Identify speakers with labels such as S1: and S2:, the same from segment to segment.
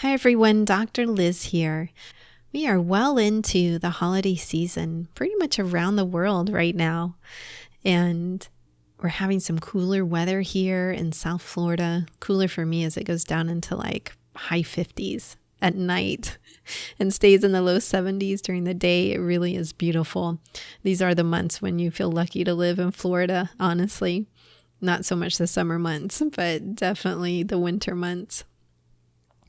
S1: Hi everyone, Dr. Liz here. We are well into the holiday season, pretty much around the world right now. And we're having some cooler weather here in South Florida. Cooler for me as it goes down into like high 50s at night and stays in the low 70s during the day. It really is beautiful. These are the months when you feel lucky to live in Florida, honestly. Not so much the summer months, but definitely the winter months.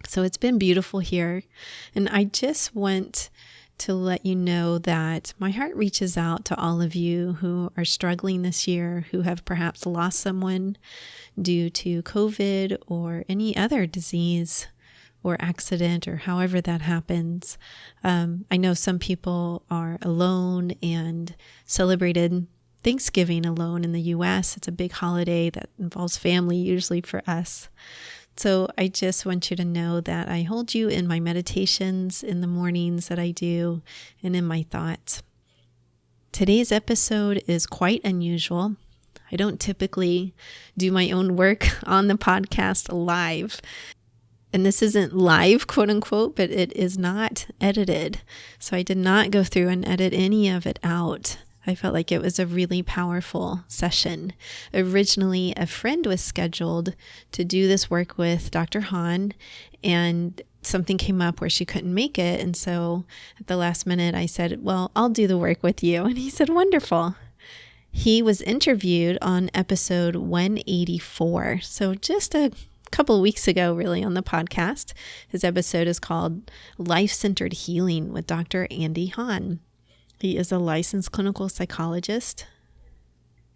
S1: So it's been beautiful here. And I just want to let you know that my heart reaches out to all of you who are struggling this year, who have perhaps lost someone due to COVID or any other disease or accident or however that happens. I know some people are alone and celebrated Thanksgiving alone in the US. It's a big holiday that involves family, usually for us. So I just want you to know that I hold you in my meditations in the mornings that I do and in my thoughts. Today's episode is quite unusual. I don't typically do my own work on the podcast live. And this isn't live, quote unquote, but it is not edited. So I did not go through and edit any of it out. I felt like it was a really powerful session. Originally, a friend was scheduled to do this work with Dr. Hahn, and something came up where she couldn't make it. And so at the last minute, I said, well, I'll do the work with you. And he said, wonderful. He was interviewed on episode 184. So just a couple of weeks ago, really, on the podcast. His episode is called Life-Centered Healing with Dr. Andy Hahn. He is a licensed clinical psychologist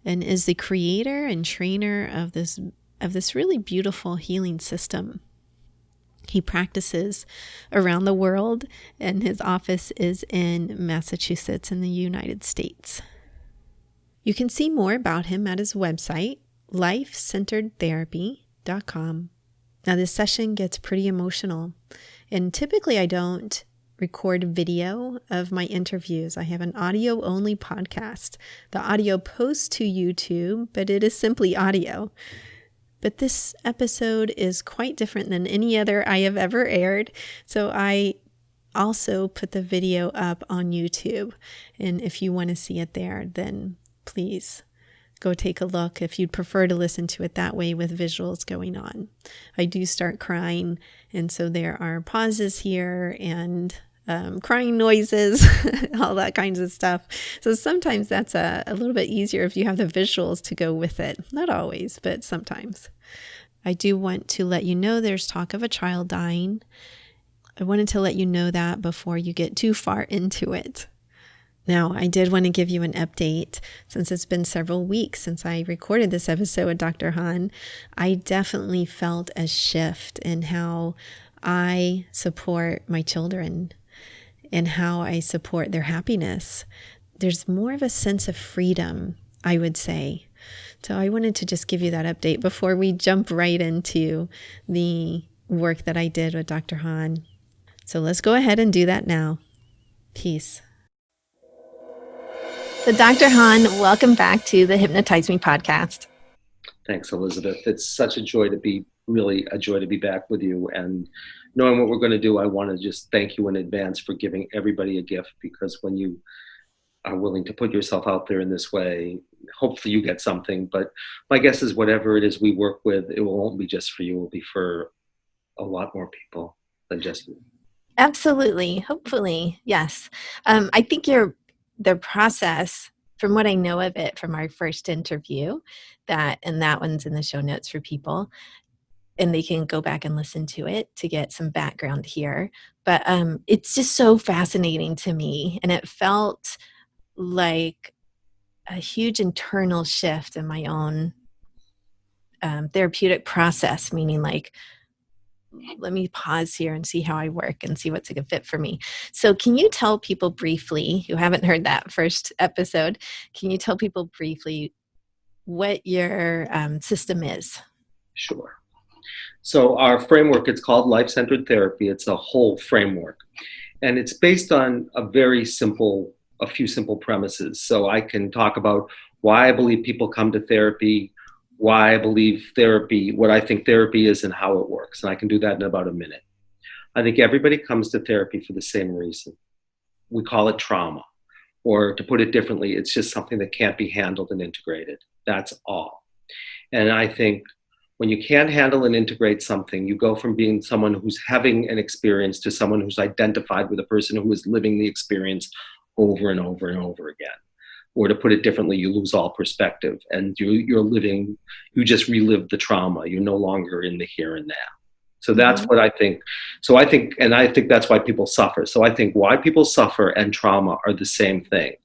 S1: and is the creator and trainer of this really beautiful healing system. He practices around the world, and his office is in Massachusetts in the United States. You can see more about him at his website, lifecenteredtherapy.com. Now, this session gets pretty emotional, and typically I don't record video of my interviews. I have an audio-only podcast. The audio posts to YouTube, but it is simply audio. But this episode is quite different than any other I have ever aired. So I also put the video up on YouTube. And if you want to see it there, then please go take a look if you'd prefer to listen to it that way with visuals going on. I do start crying, and so there are pauses here and crying noises, all that kinds of stuff. So sometimes that's a little bit easier if you have the visuals to go with it. Not always, but sometimes. I do want to let you know there's talk of a child dying. I wanted to let you know that before you get too far into it. Now, I did want to give you an update since it's been several weeks since I recorded this episode with Dr. Hahn. I definitely felt a shift in how I support my children and how I support their happiness. There's more of a sense of freedom, I would say. So I wanted to just give you that update before we jump right into the work that I did with Dr. Hahn. So let's go ahead and do that now. Peace. So Dr. Hahn, welcome back to the Hypnotize Me podcast.
S2: Thanks, Elizabeth. It's such a joy to be back with you. And knowing what we're going to do, I want to just thank you in advance for giving everybody a gift, because when you are willing to put yourself out there in this way, hopefully you get something. But my guess is whatever it is we work with, it won't be just for you. It will be for a lot more people than just you.
S1: Absolutely. Hopefully. Yes. I think the process, from what I know of it from our first interview, that one's in the show notes for people, and they can go back and listen to it to get some background here. But it's just so fascinating to me, and it felt like a huge internal shift in my own therapeutic process, meaning like, let me pause here and see how I work and see what's a good fit for me. So can you tell people briefly, who haven't heard that first episode, can you tell people briefly what your system is?
S2: Sure. So our framework, it's called Life-Centered Therapy. It's a whole framework. And it's based on a few simple premises. So I can talk about why I believe people come to therapy, why I believe therapy, what I think therapy is and how it works. And I can do that in about a minute. I think everybody comes to therapy for the same reason. We call it trauma. Or to put it differently, it's just something that can't be handled and integrated. That's all. And I think when you can't handle and integrate something, you go from being someone who's having an experience to someone who's identified with a person who is living the experience over and over and over again. Or to put it differently, you lose all perspective and you just relive the trauma. You're no longer in the here and now. So that's
S1: Mm-hmm.
S2: what I think. And I think that's why people suffer. So I think why people suffer and trauma are the same thing.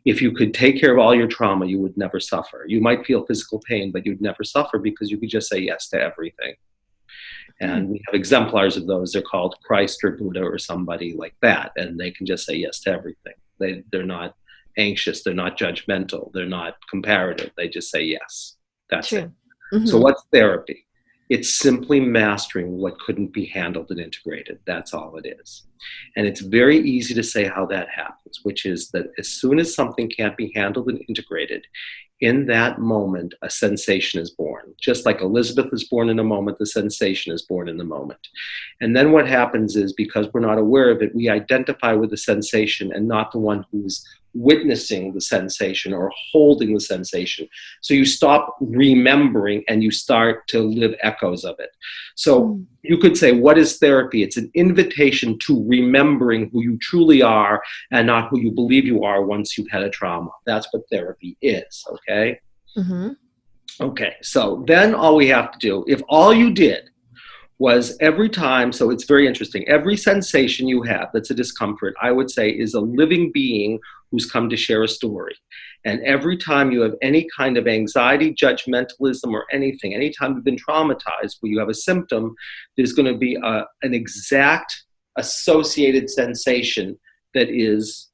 S2: If you could take care of all your trauma, you would never suffer. You might feel physical pain, but you'd never suffer because you could just say yes to everything.
S1: Mm.
S2: And we have exemplars of those. They're called Christ or Buddha or somebody like that. And they can just say yes to everything. They're not anxious. They're not judgmental. They're not comparative. They just say yes. That's it.
S1: True.
S2: So
S1: Mm-hmm.
S2: what's therapy? It's simply mastering what couldn't be handled and integrated. That's all it is. And it's very easy to say how that happens, which is that as soon as something can't be handled and integrated, in that moment, a sensation is born. Just like Elizabeth is born in a moment, the sensation is born in the moment. And then what happens is, because we're not aware of it, we identify with the sensation and not the one who's witnessing the sensation or holding the sensation. So you stop remembering and you start to live echoes of it. So
S1: Mm.
S2: you could say, what is therapy? It's an invitation to remembering who you truly are and not who you believe you are once you've had a trauma. That's what therapy is, okay?
S1: Mm-hmm.
S2: Okay, so then all we have to do, if all you did was every time, so it's very interesting, every sensation you have that's a discomfort, I would say, is a living being who's come to share a story. And every time you have any kind of anxiety, judgmentalism, or anything, anytime you've been traumatized where you have a symptom, there's going to be an exact associated sensation that is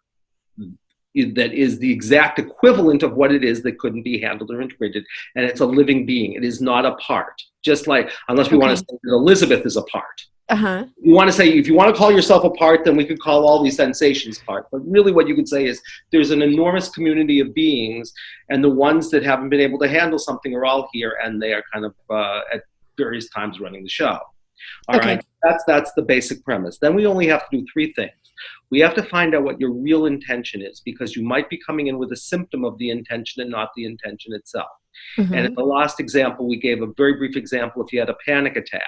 S2: the exact equivalent of what it is that couldn't be handled or integrated. And it's a living being. It is not a part. Just like, unless we want to
S1: Okay.
S2: say that Elizabeth is a part.
S1: Uh-huh.
S2: You want to say, if you want to call yourself a part, then we could call all these sensations part. But really what you could say is there's an enormous community of beings, and the ones that haven't been able to handle something are all here, and they are kind of at various times running the show. All right,
S1: Okay.
S2: that's the basic premise. Then we only have to do three things. We have to find out what your real intention is, because you might be coming in with a symptom of the intention and not the intention itself. And in
S1: Mm-hmm.
S2: the last example, we gave a very brief example. If you had a panic attack,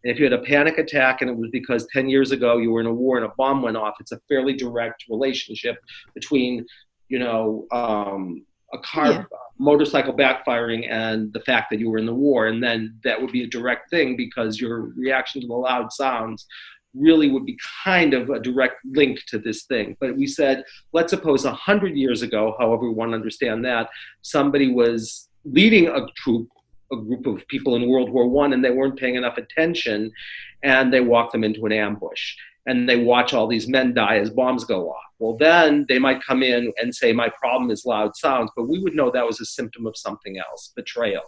S2: and if you had a panic attack and it was because 10 years ago you were in a war and a bomb went off, it's a fairly direct relationship between, a
S1: Yeah.
S2: car motorcycle backfiring and the fact that you were in the war. And then that would be a direct thing, because your reaction to the loud sounds really would be kind of a direct link to this thing. But we said, let's suppose 100 years ago, however we want to understand that, somebody was leading a group of people in World War I, and they weren't paying enough attention, and they walked them into an ambush. And they watch all these men die as bombs go off. Well, then they might come in and say, my problem is loud sounds, but we would know that was a symptom of something else, betrayal.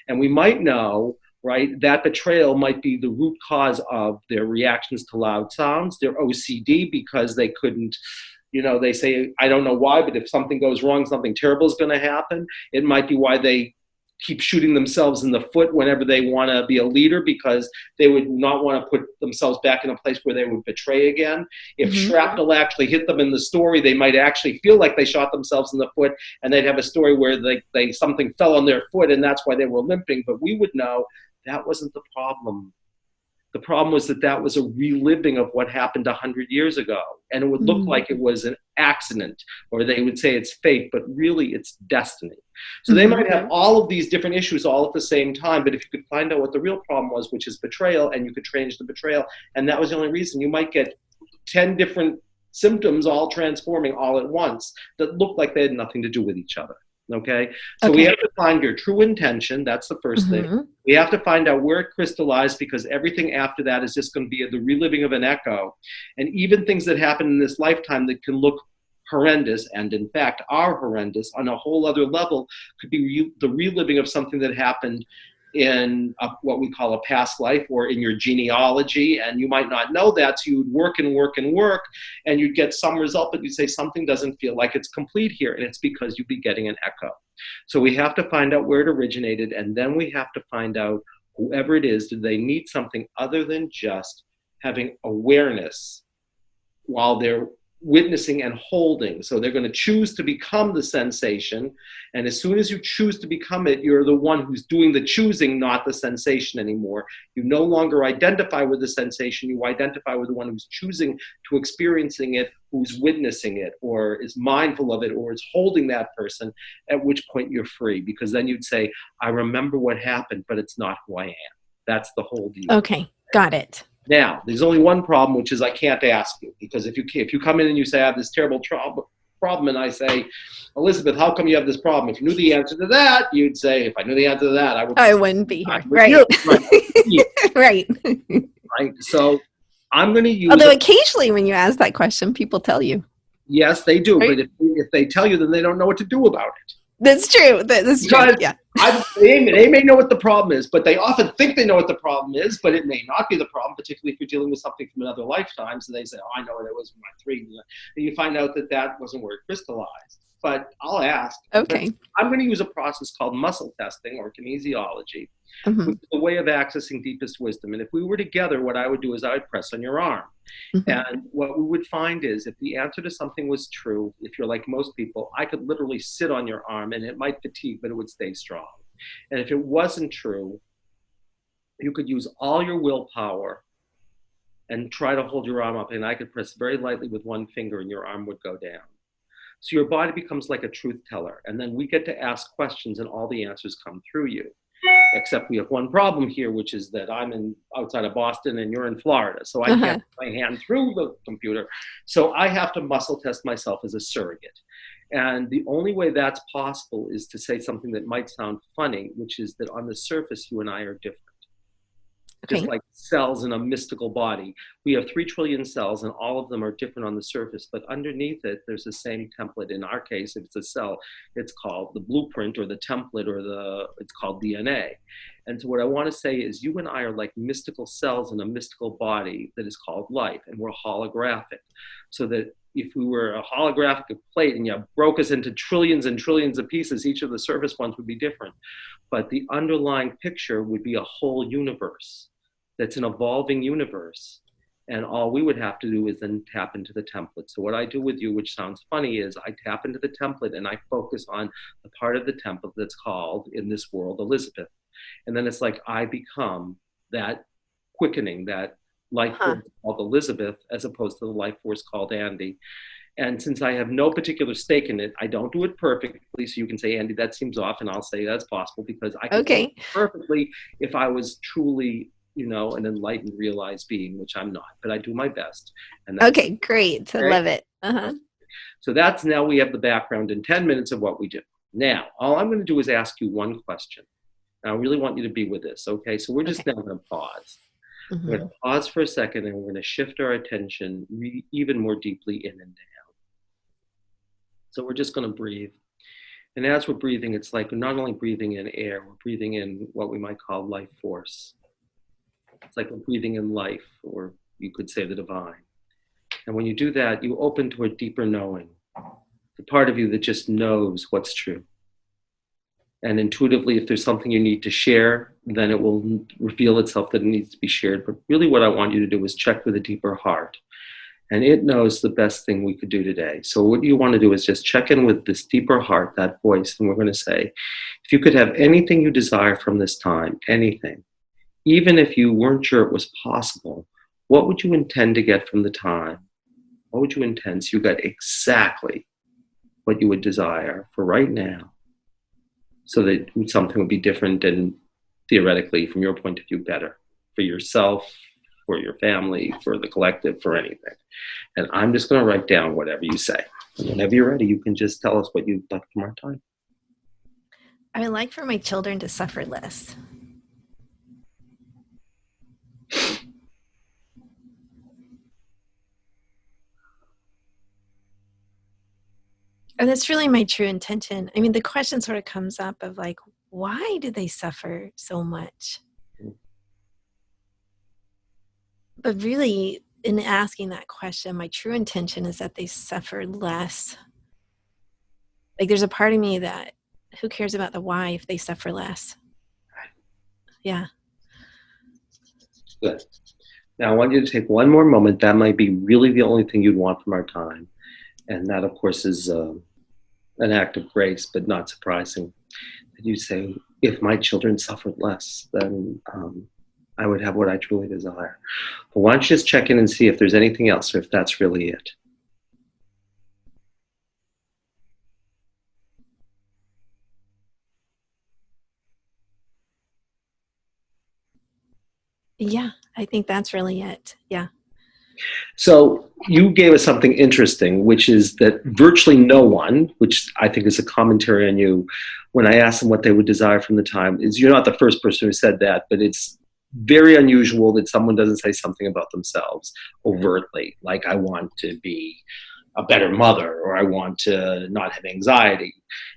S2: And we might know, right, that betrayal might be the root cause of their reactions to loud sounds, their OCD, because they couldn't, they say, I don't know why, but if something goes wrong, something terrible is going to happen. It might be why they keep shooting themselves in the foot whenever they want to be a leader, because they would not want to put themselves back in a place where they would betray again. If
S1: Mm-hmm.
S2: shrapnel actually hit them in the story, they might actually feel like they shot themselves in the foot, and they'd have a story where they something fell on their foot and that's why they were limping. But we would know that wasn't the problem. The problem was that was a reliving of what happened 100 years ago. And it would look
S1: Mm-hmm.
S2: like it was an accident, or they would say it's fate, but really it's destiny. So they
S1: Mm-hmm.
S2: might have all of these different issues all at the same time, but if you could find out what the real problem was, which is betrayal, and you could change the betrayal, and that was the only reason, you might get 10 different symptoms all transforming all at once that looked like they had nothing to do with each other. Okay, so we
S1: Okay.
S2: have to find your true intention. That's the first thing.
S1: Mm-hmm.
S2: We have to find out where it crystallized, because everything after that is just going to be the reliving of an echo. And even things that happen in this lifetime that can look horrendous, and in fact are horrendous on a whole other level, could be the reliving of something that happened in what we call a past life, or in your genealogy, and you might not know that, so you would work and work and work, and you'd get some result, but you'd say something doesn't feel like it's complete here, and it's because you'd be getting an echo. So we have to find out where it originated, and then we have to find out, whoever it is, did they need something other than just having awareness while they're witnessing and holding. So they're going to choose to become the sensation. And as soon as you choose to become it, you're the one who's doing the choosing, not the sensation anymore. You no longer identify with the sensation. You identify with the one who's choosing to experiencing it, who's witnessing it, or is mindful of it, or is holding that person, at which point you're free. Because then you'd say, I remember what happened, but it's not who I am. That's the whole deal.
S1: Okay, got it.
S2: Now, there's only one problem, which is I can't ask you, because if you come in and you say I have this terrible problem, and I say, Elizabeth, how come you have this problem? If you knew the answer to that, you'd say, if I knew the answer to that,
S1: I wouldn't be here.
S2: Right.
S1: Right.
S2: Right. So I'm going to use.
S1: Although occasionally, when you ask that question, people tell you.
S2: Yes, they do.
S1: Right?
S2: But if they tell you, then they don't know what to do about it.
S1: That's true. That's true. Yeah.
S2: They may know what the problem is, but they often think they know what the problem is, but it may not be the problem, particularly if you're dealing with something from another lifetime. So they say, oh, I know what it was when I was 3. And you find out that wasn't where it crystallized. But I'll ask.
S1: Okay.
S2: I'm going to use a process called muscle testing or kinesiology, which is a way of accessing deepest wisdom. And if we were together, what I would do is I would press on your arm. And what we would find is if the answer to something was true, if you're like most people, I could literally sit on your arm and it might fatigue, but it would stay strong. And if it wasn't true, you could use all your willpower and try to hold your arm up. And I could press very lightly with one finger and your arm would go down. So your body becomes like a truth teller. And then we get to ask questions and all the answers come through you. Except we have one problem here, which is that I'm outside of Boston and you're in Florida. So I can't put my hand through the computer. So I have to muscle test myself as a surrogate. And the only way that's possible is to say something that might sound funny, which is that on the surface, you and I are different. Just like cells in a mystical body. We have 3 trillion cells and all of them are different on the surface, but underneath it, there's the same template. In our case, if it's a cell, it's called the blueprint or the template or it's called DNA. And so what I want to say is you and I are like mystical cells in a mystical body that is called life, and we're holographic. So that if we were a holographic plate and you broke us into trillions and trillions of pieces, each of the surface ones would be different. But the underlying picture would be a whole universe. That's an evolving universe. And all we would have to do is then tap into the template. So what I do with you, which sounds funny, is I tap into the template and I focus on the part of the template that's called, in this world, Elizabeth. And then it's like I become that quickening, that life force called Elizabeth, as opposed to the life force called Andy. And since I have no particular stake in it, I don't do it perfectly. So you can say, Andy, that seems off. And I'll say that's possible because I could do it perfectly if I was truly an enlightened, realized being, which I'm not, but I do my best. And
S1: okay, great. I love it.
S2: So now we have the background in 10 minutes of what we do. Now, all I'm going to do is ask you one question. And I really want you to be with this, okay? So we're just now going to pause. We're going to pause for a second and we're going to shift our attention even more deeply in and down. So we're just going to breathe. And as we're breathing, it's like we're not only breathing in air, we're breathing in what we might call life force. It's like we're breathing in life, or you could say the divine. And when you do that, you open to a deeper knowing, the part of you that just knows what's true. And intuitively, if there's something you need to share, then it will reveal itself that it needs to be shared. But really what I want you to do is check with a deeper heart. And it knows the best thing we could do today. So what you want to do is just check in with this deeper heart, that voice. And we're going to say, if you could have anything you desire from this time, anything, even if you weren't sure it was possible, what would you intend to get from the time? What would you intend so you got exactly what you would desire for right now, so that something would be different and theoretically, from your point of view, better for yourself, for your family, for the collective, for anything. And I'm just going to write down whatever you say. And whenever you're ready, you can just tell us what you'd like from our time.
S1: I would like for my children to suffer less. And that's really my true intention. I mean, the question sort of comes up of like, why do they suffer so much? But really, in asking that question, my true intention is that they suffer less. Like there's a part of me that, who cares about the why if they suffer less? Yeah.
S2: Good. Now, I want you to take one more moment. That might be really the only thing you'd want from our time. And that, of course, is an act of grace, but not surprising. That you say, if my children suffered less, then I would have what I truly desire. But why don't you just check in and see if there's anything else or if that's really it?
S1: Yeah, I think that's really it. Yeah.
S2: So you gave us something interesting, which is that virtually no one, which I think is a commentary on you, when I asked them what they would desire from the time, is you're not the first person who said that, but it's very unusual that someone doesn't say something about themselves overtly, like I want to be a better mother or I want to not have anxiety.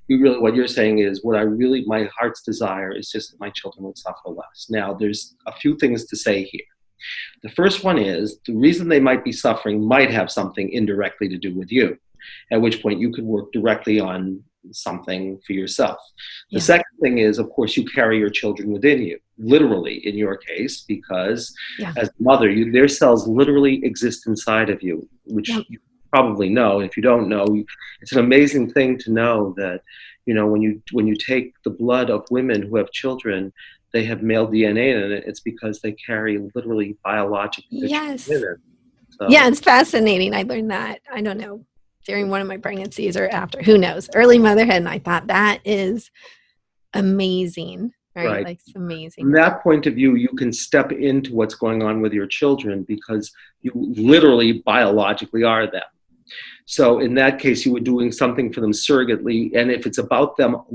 S2: You really, what you're saying is what I really, my heart's desire is just that my children would suffer less. Now, there's a few things to say here. The first one is the reason they might be suffering might have something indirectly to do with you, at which point you could work directly on something for yourself. The
S1: Yeah.
S2: second thing is, of course, you carry your children within you, literally in your case, because
S1: Yeah.
S2: as a mother, their cells literally exist inside of you, which
S1: Yep.
S2: you probably know. If you don't know, it's an amazing thing to know that, when you take the blood of women who have children, they have male DNA in it. It's because they carry literally biologically their children
S1: Yes.
S2: in it.
S1: Yeah,
S2: So
S1: it's fascinating. I learned that, I don't know, during one of my pregnancies or after, who knows, early motherhood. And I thought that is amazing, right?
S2: right.
S1: Like it's amazing.
S2: From that point of view, you can step into what's going on with your children because you literally biologically are them. So in that case, you were doing something for them surrogately. And if it's about them
S1: Uh-huh.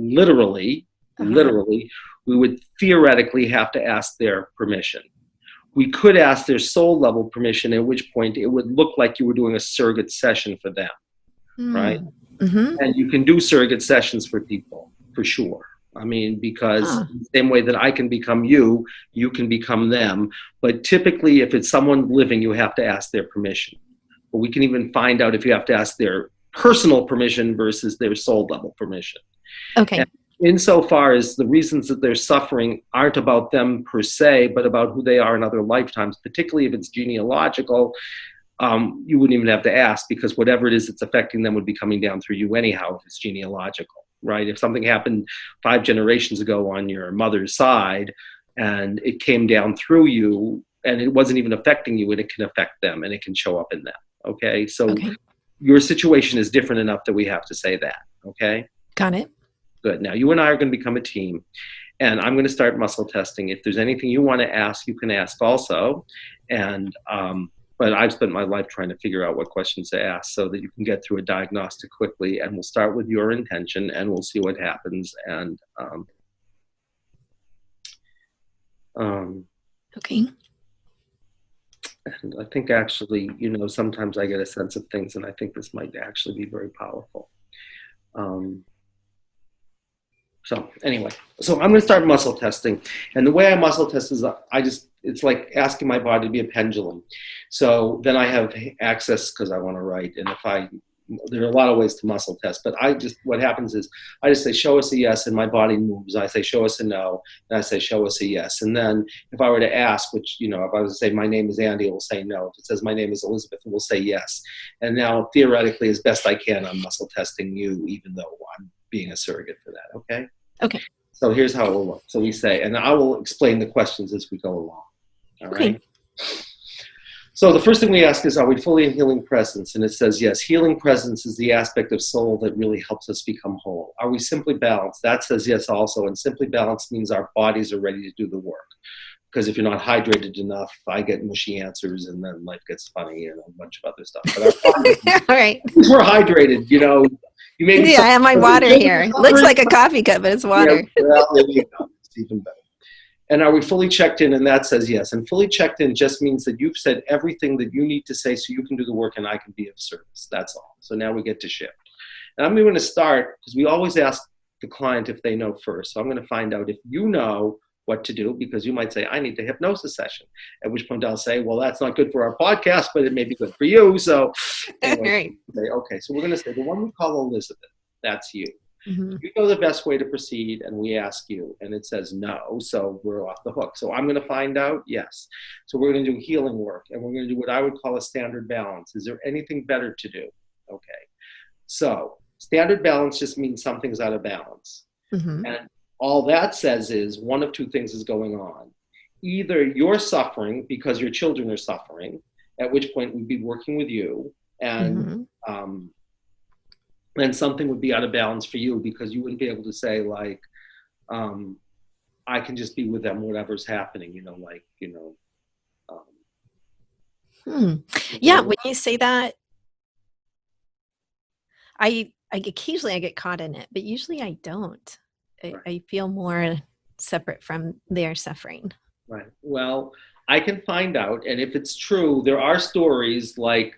S2: literally, we would theoretically have to ask their permission. We could ask their soul level permission, at which point it would look like you were doing a surrogate session for them, right?
S1: Mm. Mm-hmm.
S2: And you can do surrogate sessions for people, for sure. I mean, because
S1: Huh.
S2: the same way that I can become you, you can become them. But typically, if it's someone living, you have to ask their permission. But we can even find out if you have to ask their personal permission versus their soul level permission. And
S1: Okay.
S2: insofar as the reasons that they're suffering aren't about them per se, but about who they are in other lifetimes, particularly if it's genealogical, you wouldn't even have to ask because whatever it is that's affecting them would be coming down through you anyhow if it's genealogical, right? If something happened 5 generations ago on your mother's side and it came down through you and it wasn't even affecting you, and it can affect them and it can show up in them. Okay, so
S1: Okay.
S2: your situation is different enough that we have to say that. Okay,
S1: Got it.
S2: good. Now you and I are going to become a team, and I'm going to start muscle testing. If there's anything you want to ask, you can ask also. And but I've spent my life trying to figure out what questions to ask so that you can get through a diagnostic quickly. And we'll start with your intention, and we'll see what happens. Um,
S1: Okay.
S2: and I think actually, sometimes I get a sense of things, and I think this might actually be very powerful. Um, So anyway, so I'm going to start muscle testing. And the way I muscle test is it's like asking my body to be a pendulum. So then I have access because I want to write. And there are a lot of ways to muscle test, but what happens is I just say, show us a yes, and my body moves. I say, show us a no, and I say, show us a yes. And then if I were to ask, which, if I was to say, my name is Andy, it will say no. If it says my name is Elizabeth, it will say yes. And now theoretically, as best I can, I'm muscle testing you, even though I'm being a surrogate for that. Okay.
S1: Okay.
S2: So here's how it will look. So we say, and I will explain the questions as we go along. All right.
S1: Okay.
S2: So the first thing we ask is, are we fully in healing presence? And it says, yes, healing presence is the aspect of soul that really helps us become whole. Are we simply balanced? That says yes also. And simply balanced means our bodies are ready to do the work. Because if you're not hydrated enough, I get mushy answers and then life gets funny and a bunch of other stuff. But our bodies,
S1: All right.
S2: we're hydrated, you may be
S1: Yeah, I have my water here. Looks like a coffee cup, but it's
S2: yeah,
S1: water.
S2: well, there you go. It's even better. And are we fully checked in? And that says yes. And fully checked in just means that you've said everything that you need to say so you can do the work and I can be of service. That's all. So now we get to shift. And I'm going to start because we always ask the client if they know first. So I'm going to find out if you know what to do, because you might say, I need a hypnosis session. At which point I'll say, well, that's not good for our podcast, but it may be good for you. So anyway,
S1: Right.
S2: say, okay, so we're going to say the one we call Elizabeth, that's you.
S1: Hmm.
S2: You know the best way to proceed, and we ask you, and it says no, so we're off the hook. So I'm going to find out, yes. So we're going to do healing work, and we're going to do what I would call a standard balance. Is there anything better to do? Okay. So standard balance just means something's out of balance.
S1: Hmm.
S2: And all that says is one of two things is going on. Either you're suffering because your children are suffering, at which point we'd be working with you, and
S1: Hmm.
S2: um, and something would be out of balance for you because you wouldn't be able to say like, um, I can just be with them, whatever's happening, um,
S1: Hmm. Yeah,
S2: okay.
S1: when you say that, occasionally I get caught in it, but usually I don't.
S2: Right,
S1: I feel more separate from their suffering.
S2: right. Well, I can find out, and if it's true, there are stories like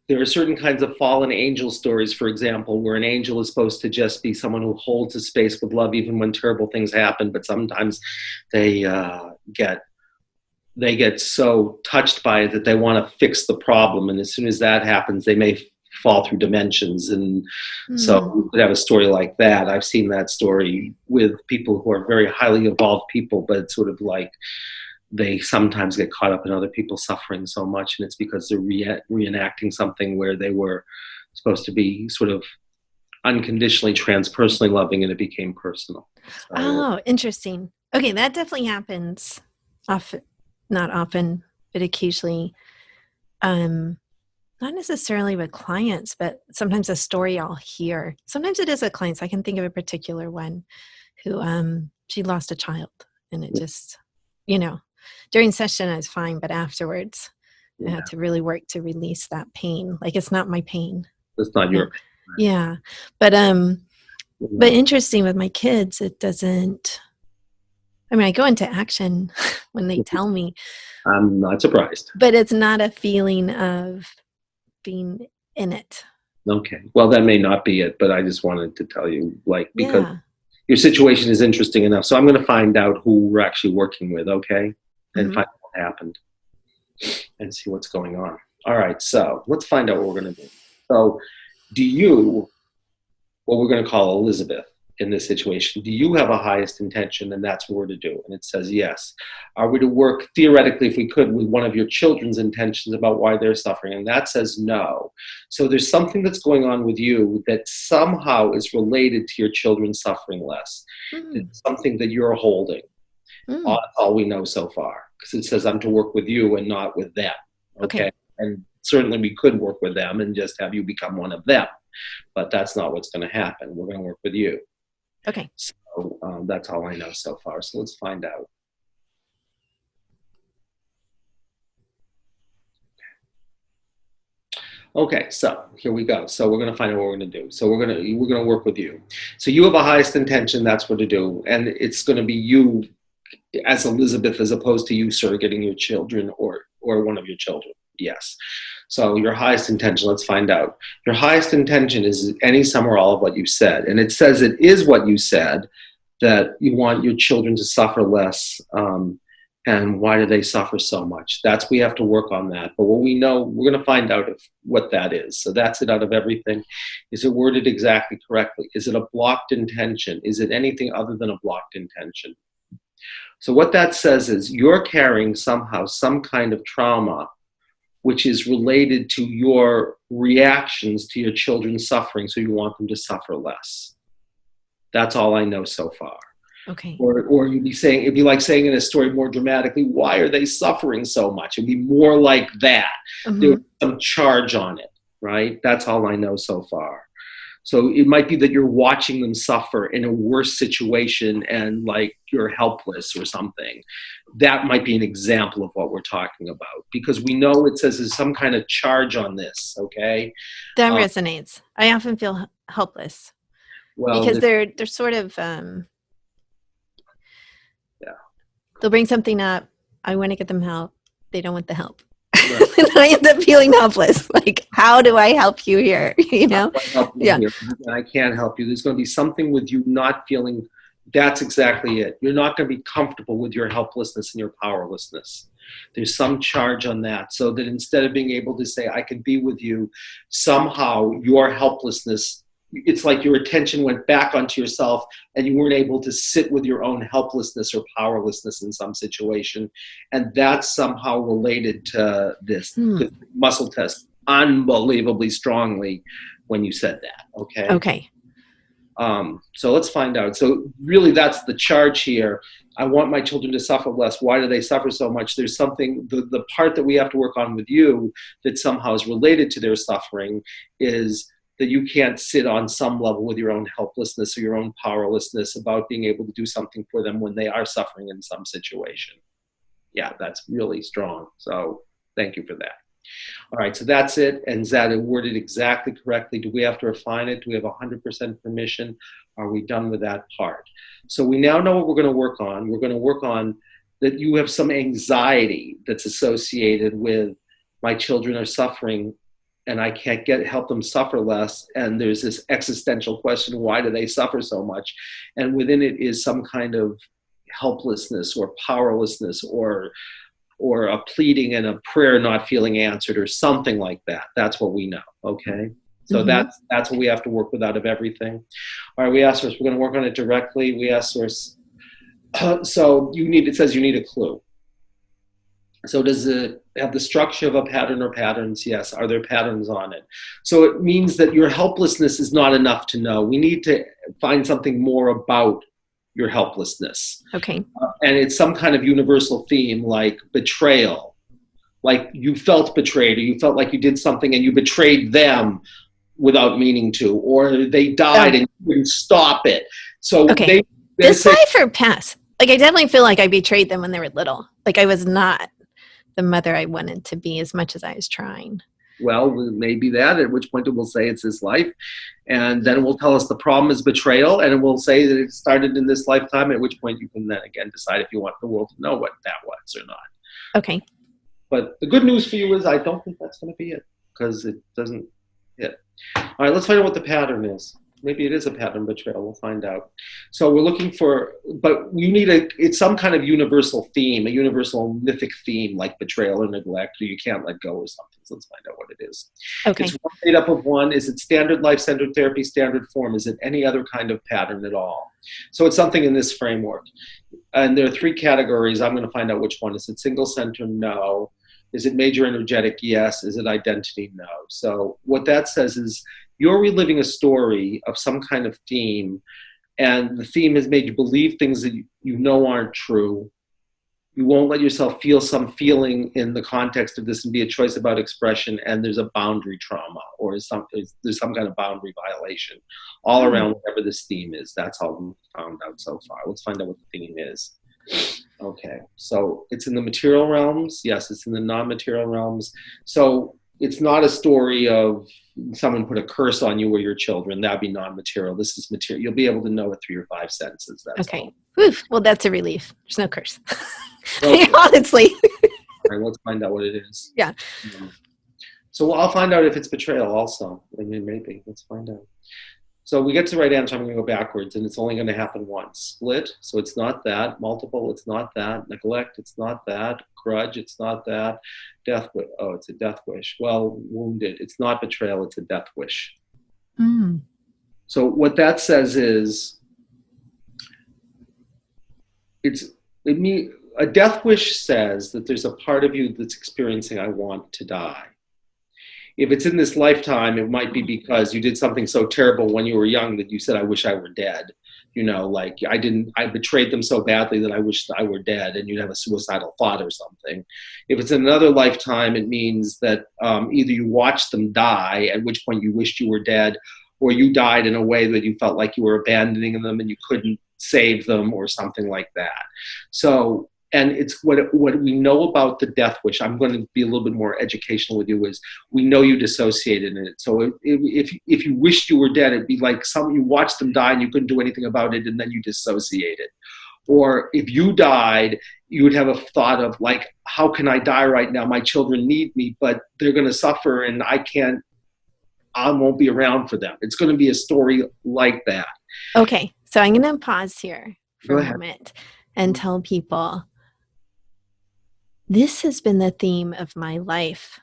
S2: there are certain kinds of fallen angel stories, for example, where an angel is supposed to just be someone who holds a space with love even when terrible things happen, but sometimes they get they get so touched by it that they want to fix the problem, and as soon as that happens, they may fall through dimensions, and so
S1: Hmm.
S2: we could have a story like that. I've seen that story with people who are very highly evolved people, but it's sort of like they sometimes get caught up in other people suffering so much, and it's because they're reenacting something where they were supposed to be sort of unconditionally transpersonally loving, and it became personal. So
S1: Oh, interesting. Okay, that definitely happens often, not often, but occasionally. Um, Not necessarily with clients, but sometimes a story I'll hear. Sometimes it is with clients. I can think of a particular one who she lost a child and it just, you know, during session I was fine, but afterwards I
S2: yeah,
S1: had to really work to release that pain. Like it's not my pain.
S2: it's not
S1: Yeah.
S2: your pain,
S1: Yeah. But
S2: right?
S1: but interesting with my kids, it doesn't, I mean, I go into action when they tell me,
S2: I'm not surprised.
S1: but it's not a feeling of being in it.
S2: Okay. Well, that may not be it, but I just wanted to tell you, like, because
S1: Yeah.
S2: your situation is interesting enough. So I'm going to find out who we're actually working with, okay? And
S1: Hmm.
S2: find out what happened and see what's going on. All right. So let's find out what we're going to do. So, do you, what we're going to call Elizabeth in this situation, do you have a highest intention and that's what we're to do? And it says yes. Are we to work theoretically, if we could, with one of your children's intentions about why they're suffering? And that says no. So there's something that's going on with you that somehow is related to your children suffering less.
S1: Mm,
S2: It's something that you're holding.
S1: mm.
S2: That's all we know so far, because it says I'm to work with you and not with them.
S1: Okay.
S2: Okay. And certainly we could work with them and just have you become one of them, but that's not what's going to happen. We're going to work with you.
S1: Okay.
S2: So that's all I know so far. So let's find out. Okay, so here we go. So we're going to find out what we're going to do. So we're going to work with you. So you have a highest intention. That's what to do, and it's going to be you as Elizabeth, as opposed to you surrogating your children or one of your children. Yes. So your highest intention. Let's find out. Your highest intention is any, some, or all of what you said, and it says it is what you said, that you want your children to suffer less. And why do they suffer so much? We have to work on that. But what we know, we're going to find out what that is. So that's it out of everything. Is it worded exactly correctly? Is it a blocked intention? Is it anything other than a blocked intention? So what that says is you're carrying somehow some kind of trauma which is related to your reactions to your children's suffering, so you want them to suffer less. That's all I know so far.
S1: Okay.
S2: Or it'd be like saying in a story more dramatically, why are they suffering so much? It'd be more like that. There's
S1: Hmm.
S2: some charge on it, right? That's all I know so far. So it might be that you're watching them suffer in a worse situation and like you're helpless or something. That might be an example of what we're talking about, because we know it says there's some kind of charge on this, okay?
S1: That
S2: Um,
S1: resonates. I often feel helpless
S2: well,
S1: because they're sort of
S2: yeah,
S1: they'll bring something up. I want to get them help. They don't want the help.
S2: right.
S1: And I end up feeling helpless. Like, how do I help you here? You
S2: How
S1: know?
S2: do I help you
S1: Yeah.
S2: here? And I can't help you. There's going to be something with you not feeling. That's exactly it. You're not going to be comfortable with your helplessness and your powerlessness. There's some charge on that, so that instead of being able to say, I can be with you, somehow your helplessness it's like your attention went back onto yourself and you weren't able to sit with your own helplessness or powerlessness in some situation. And that's somehow related to this.
S1: Hmm.
S2: The muscle test unbelievably strongly when you said that. Okay.
S1: Okay.
S2: So let's find out. So really that's the charge here. I want my children to suffer less. Why do they suffer so much? There's something, the part that we have to work on with you that somehow is related to their suffering is that you can't sit on some level with your own helplessness or your own powerlessness about being able to do something for them when they are suffering in some situation. Yeah, that's really strong. So thank you for that. All right, so that's it. And is that worded exactly correctly? Do we have to refine it? Do we have 100% permission? Are we done with that part? So we now know what we're going to work on. We're going to work on that you have some anxiety that's associated with my children are suffering and I can't help them suffer less. And there's this existential question, why do they suffer so much? And within it is some kind of helplessness or powerlessness or a pleading and a prayer not feeling answered or something like that. That's what we know, okay? So
S1: Mm-hmm.
S2: that's what we have to work with out of everything. All right, we asked source, we're going to work on it directly. We asked source, so it says you need a clue. So does it have the structure of a pattern or patterns? Yes. Are there patterns on it? So it means that your helplessness is not enough to know. We need to find something more about your helplessness.
S1: Okay.
S2: And it's some kind of universal theme like betrayal, like you felt betrayed or you felt like you did something and you betrayed them without meaning to, or they died and you couldn't stop it. So
S1: Okay.
S2: they
S1: This
S2: say,
S1: life or past? Like, I definitely feel like I betrayed them when they were little. Like, I was not the mother I wanted to be as much as I was trying.
S2: well, maybe that, at which point it will say it's this life. And then it will tell us the problem is betrayal. And it will say that it started in this lifetime, at which point you can then again decide if you want the world to know what that was or not.
S1: Okay.
S2: But the good news for you is I don't think that's going to be it because it doesn't hit. All right, let's find out what the pattern is. Maybe it is a pattern betrayal. We'll find out. So we're looking for, but you need it's some kind of universal theme, a universal mythic theme like betrayal or neglect, or you can't let go or something. So let's find out what it is.
S1: Okay.
S2: It's one made up of one. Is it standard life-centered therapy, standard form? Is it any other kind of pattern at all? So it's something in this framework. And there are three categories. I'm going to find out which one. Is it single-center? No. Is it major energetic? Yes. Is it identity? No. So what that says is you're reliving a story of some kind of theme, and the theme has made you believe things that you know aren't true. You won't let yourself feel some feeling in the context of this and be a choice about expression, and there's a boundary trauma or there's some kind of boundary violation all around whatever this theme is. That's all we found out so far. Let's find out what the theme is. Okay, so it's in the material realms. Yes, it's in the non-material realms. So it's not a story of someone put a curse on you or your children. That'd be non-material. This is material. You'll be able to know it through your five senses. That's
S1: Okay.
S2: all.
S1: Oof. Well, that's a relief. There's no curse.
S2: Okay.
S1: Honestly.
S2: All right, let's find out what it is.
S1: Yeah.
S2: So I'll find out if it's betrayal also. I mean, maybe. Let's find out. So we get to the right answer. I'm going to go backwards, and it's only going to happen once. Split, so it's not that. Multiple, it's not that. Neglect, it's not that. Grudge, it's not that. Death, oh, it's a death wish. Well, wounded, it's not betrayal, it's a death wish.
S1: Mm.
S2: So what that says is, a death wish says that there's a part of you that's experiencing, I want to die. If it's in this lifetime, it might be because you did something so terrible when you were young that you said, I wish I were dead. You know, like I betrayed them so badly that I wished I were dead, and you'd have a suicidal thought or something. If it's in another lifetime, it means that either you watched them die, at which point you wished you were dead, or you died in a way that you felt like you were abandoning them and you couldn't save them or something like that. So, and it's what we know about the death wish. I'm going to be a little bit more educational with you. Is we know you dissociated in it. So if you wished you were dead, it'd be like you watched them die and you couldn't do anything about it, and then you dissociated. Or if you died, you would have a thought of like, how can I die right now? My children need me, but they're going to suffer, and I won't be around for them. It's going to be a story like that.
S1: Okay, so I'm going to pause here for
S2: Go
S1: a
S2: ahead.
S1: moment and tell people, this has been the theme of my life,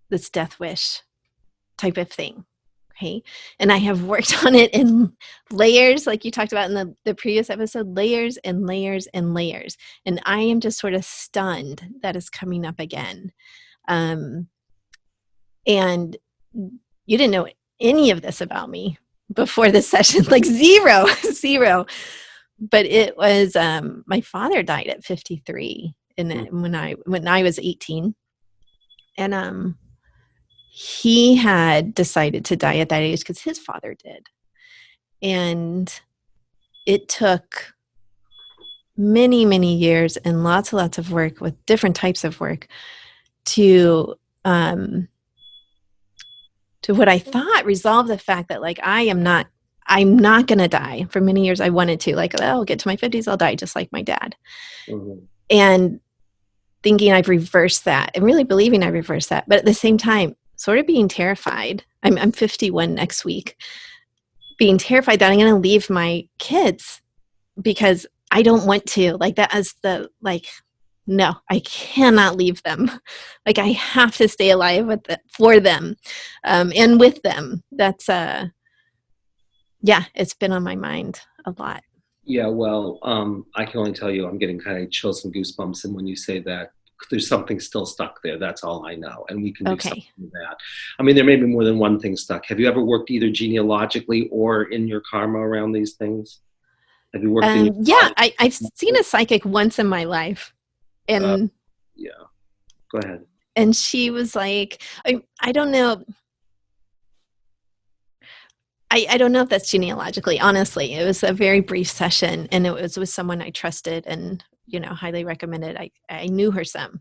S1: this death wish type of thing. Okay. And I have worked on it in layers, like you talked about in the previous episode, layers and layers and layers. And I am just sort of stunned that it's coming up again. Um, and you didn't know any of this about me before this session, like zero, zero. But it was my father died at 53 and
S2: Mm.
S1: when I was 18. And he had decided to die at that age because his father did. And it took many, many years and lots and lots of work with different types of work to what I thought resolve the fact that like I'm not going to die. For many years I wanted to, like, oh, I'll get to my 50s, I'll die just like my dad.
S2: Mhm.
S1: And thinking I've reversed that and really believing I reversed that. But at the same time, sort of being terrified. I'm 51 next week, being terrified that I'm going to leave my kids because I don't want to. Like that as the, like, no, I cannot leave them. Like I have to stay alive for them and with them. That's, yeah, it's been on my mind a lot.
S2: Yeah, well, I can only tell you I'm getting kind of chills and goosebumps, and when you say that, there's something still stuck there. That's all I know, and we can do something
S1: Okay.
S2: with that. I mean, there may be more than one thing stuck. Have you ever worked either genealogically or in your karma around these things? Have you worked in your
S1: Yeah,
S2: body?
S1: I've seen a psychic once in my life,
S2: Uh,
S1: and
S2: yeah, go ahead.
S1: she was like, I don't know. I don't know if that's genealogically, honestly. It was a very brief session and it was with someone I trusted and, highly recommended. I knew her some,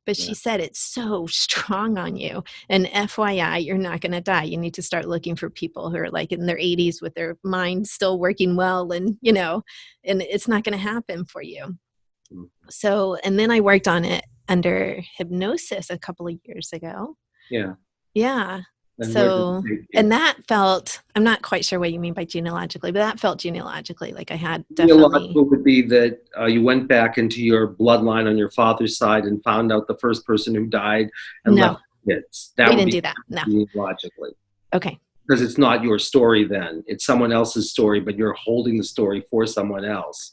S1: but
S2: Yeah.
S1: she said it's so strong on you. And FYI, you're not going to die. You need to start looking for people who are like in their 80s with their mind still working well and, and it's not going to happen for you.
S2: Mm.
S1: So, and then I worked on it under hypnosis a couple of years ago.
S2: Yeah.
S1: Yeah.
S2: And where did
S1: So,
S2: it take
S1: and
S2: you?
S1: that felt, I'm not quite sure what you mean by genealogically, but that felt genealogically like I had definitely.
S2: Genealogical would be that you went back into your bloodline on your father's side and found out the first person who died and
S1: No,
S2: left kids.
S1: we
S2: That would
S1: didn't
S2: be
S1: do that. No.
S2: genealogically.
S1: Okay.
S2: Because it's not your story then. It's someone else's story, but you're holding the story for someone else.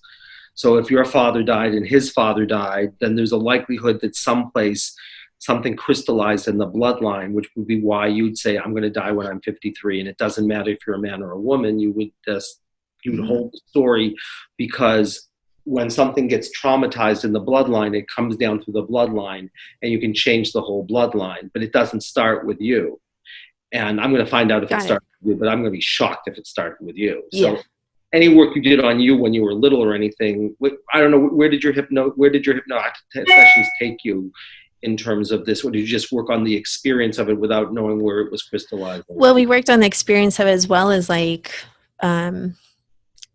S2: So if your father died and his father died, then there's a likelihood that someplace something crystallized in the bloodline, which would be why you'd say, I'm going to die when I'm 53. And it doesn't matter if you're a man or a woman, you would
S1: Mm-hmm.
S2: hold the story because when something gets traumatized in the bloodline, it comes down through the bloodline and you can change the whole bloodline, but it doesn't start with you. And I'm going to find out if it
S1: Got it.
S2: started with you, but I'm going to be shocked if it started with you.
S1: Yeah.
S2: So any work you did on you when you were little or anything, I don't know, where did your hypnotic sessions take you in terms of this? Or did you just work on the experience of it without knowing where it was crystallizing?
S1: Well, we worked on the experience of it as well as like um,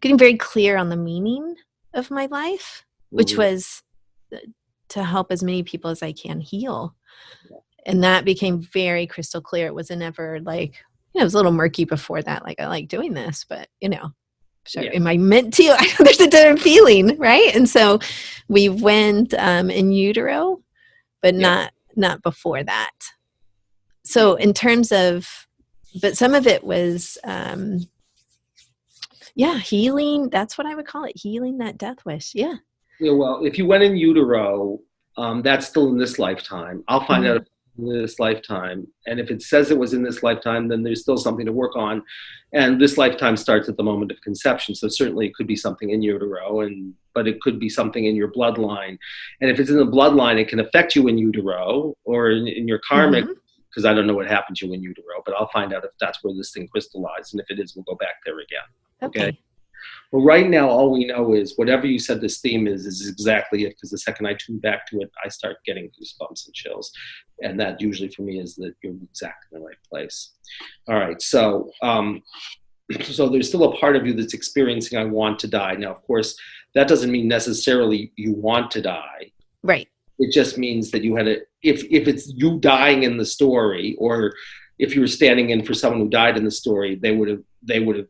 S1: getting very clear on the meaning of my life, which
S2: Mm-hmm.
S1: was to help as many people as I can heal. And that became very crystal clear. It wasn't ever like, it was a little murky before that. Like, I like doing this, but, so
S2: Yeah.
S1: am I meant to? There's a different feeling, right? And so we went in utero, but
S2: Yeah.
S1: not before that.
S2: Yeah.
S1: So in terms of, but some of it was, yeah, healing. That's what I would call it, healing that death wish. Yeah.
S2: Yeah, well, if you went in utero, that's still in this lifetime. I'll find out
S1: Mm-hmm.
S2: if it's in this lifetime. And if it says it was in this lifetime, then there's still something to work on. And this lifetime starts at the moment of conception. So certainly it could be something in utero, but it could be something in your bloodline. And if it's in the bloodline, it can affect you in utero or in your karmic,
S1: Mm-hmm.
S2: because I don't know what happened to you in utero, but I'll find out if that's where this thing crystallized. And if it is, we'll go back there again. Okay.
S1: Okay.
S2: Well, right now, all we know is whatever you said this theme is exactly it. Because the second I tune back to it, I start getting goosebumps and chills, and that usually for me is that you're exactly in the right place. All right, so so there's still a part of you that's experiencing I want to die. Now, of course, that doesn't mean necessarily you want to die.
S1: Right.
S2: It just means that you had a if it's you dying in the story, or if you were standing in for someone who died in the story, they would have